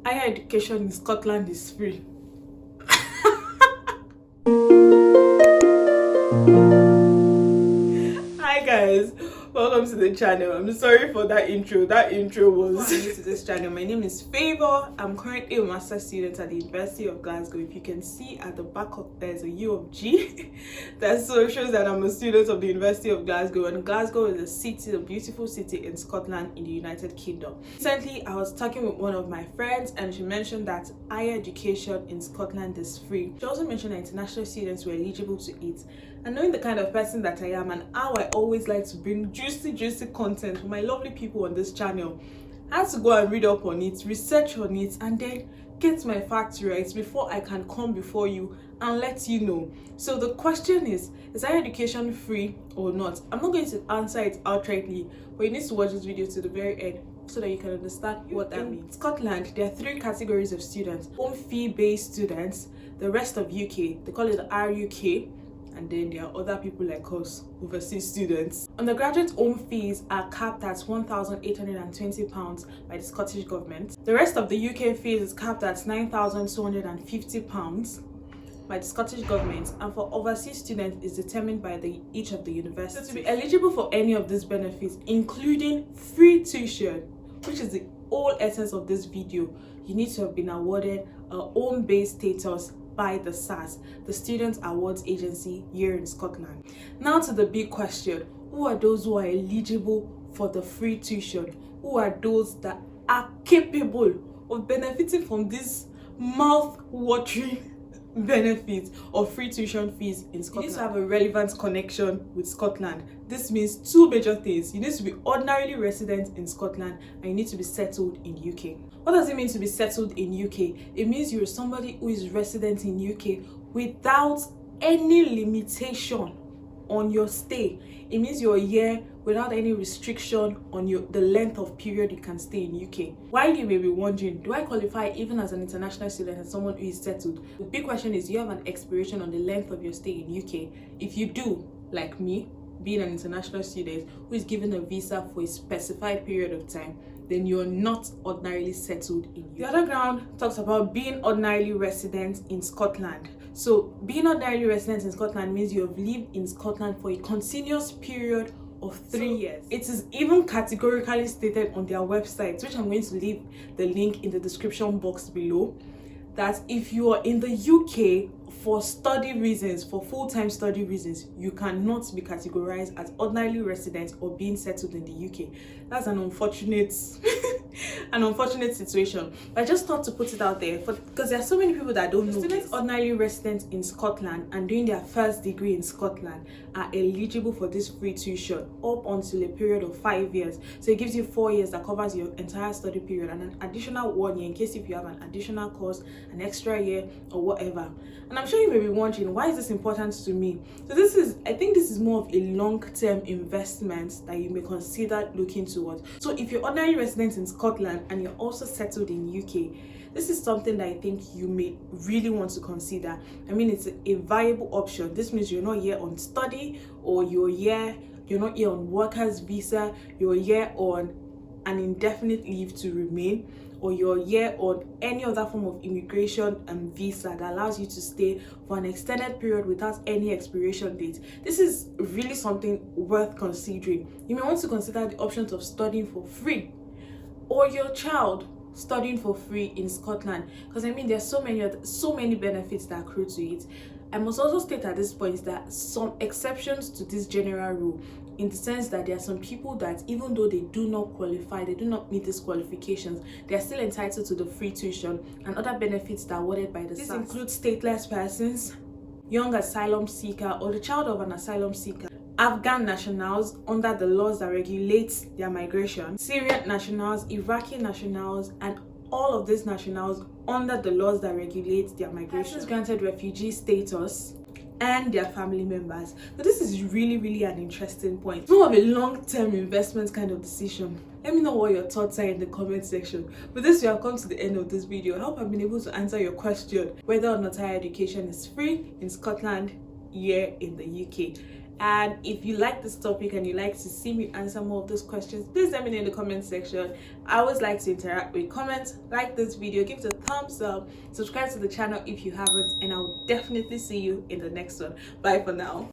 higher education in Scotland is free. Hi guys, welcome to the channel. I'm sorry for that intro. That intro was new to this channel. My name is Favor. I'm currently a master's student at the University of Glasgow. If you can see at the back of there's a U of G that so shows that I'm a student of the University of Glasgow, and Glasgow is a city, a beautiful city in Scotland in the United Kingdom. Recently I was talking with one of my friends and she mentioned that higher education in Scotland is free. She also mentioned that international students were eligible to it. And knowing the kind of person that I am and how I always like to bring juicy content for my lovely people on this channel, I had to go and read up on it, research on it, and then get my facts right before I can come before you and let you know. So the question is higher education free or not? I'm not going to answer it outrightly, but you need to watch this video to the very end so that you can understand what that means. In Scotland, there are three categories of students: home fee-based students, the rest of UK, they call it the RUK, and then there are other people like us, overseas students. Undergraduate home fees are capped at £1,820 by the Scottish Government. The rest of the UK fees is capped at £9,250 by the Scottish Government, and for overseas students is determined by each of the universities. So to be eligible for any of these benefits, including free tuition, which is the whole essence of this video, you need to have been awarded a home-based status by the SAS, the Student Awards Agency here in Scotland. Now to the big question: who are those who are eligible for the free tuition? Who are those that are capable of benefiting from this mouth-watering benefits of free tuition fees in Scotland? You need to have a relevant connection with Scotland. This means two major things. You need to be ordinarily resident in Scotland and you need to be settled in UK. What does it mean to be settled in UK? It means you're somebody who is resident in UK without any limitation on your stay. It means you're here without any restriction on the length of period you can stay in UK. While you may be wondering, do I qualify even as an international student and someone who is settled? The big question is, do you have an expiration on the length of your stay in UK? If you do, like me, being an international student who is given a visa for a specified period of time, then you're not ordinarily settled in UK. The other ground talks about being ordinarily resident in Scotland. So being ordinarily resident in Scotland means you have lived in Scotland for a continuous period of 3 years. It is even categorically stated on their website, which I'm going to leave the link in the description box below, that if you are in the UK for study reasons, for full-time study reasons, you cannot be categorized as ordinarily resident or being settled in the UK. That's an unfortunate situation. But I just thought to put it out there because there are so many people that don't know. Students ordinarily resident in Scotland and doing their first degree in Scotland are eligible for this free tuition up until a period of 5 years. So it gives you 4 years that covers your entire study period and an additional 1 year in case if you have an additional course, an extra year or whatever. And I'm sure you may be wondering, why is this important to me? So I think this is more of a long-term investment that you may consider looking towards. So if you're ordinary resident in Scotland and you're also settled in UK, this is something that I think you may really want to consider. I mean, it's a viable option. This means you're not here on study, or you're not here on workers visa, you're here on an indefinite leave to remain, or you're here on any other form of immigration and visa that allows you to stay for an extended period without any expiration date. This is really something worth considering. You may want to consider the options of studying for free, or your child studying for free in Scotland, because I mean there's so many benefits that accrue to it. I must also state at this point that some exceptions to this general rule, in the sense that there are some people that even though they do not qualify, they do not meet these qualifications, they are still entitled to the free tuition and other benefits that are awarded by the SAS. This includes stateless persons, young asylum seeker or the child of an asylum seeker, Afghan nationals under the laws that regulate their migration, Syrian nationals, Iraqi nationals, and all of these nationals under the laws that regulate their migration. Persons granted refugee status and their family members. So this is really an interesting point. It's more of a long-term investment kind of decision. Let me know what your thoughts are in the comment section. With this, we have come to the end of this video. I hope I've been able to answer your question whether or not higher education is free in Scotland here in the UK. And if you like this topic and you like to see me answer more of those questions, please let me know in the comment section. I always like to interact with comments. Like this video, give it a thumbs up, subscribe to the channel if you haven't, and I'll definitely see you in the next one. Bye for now.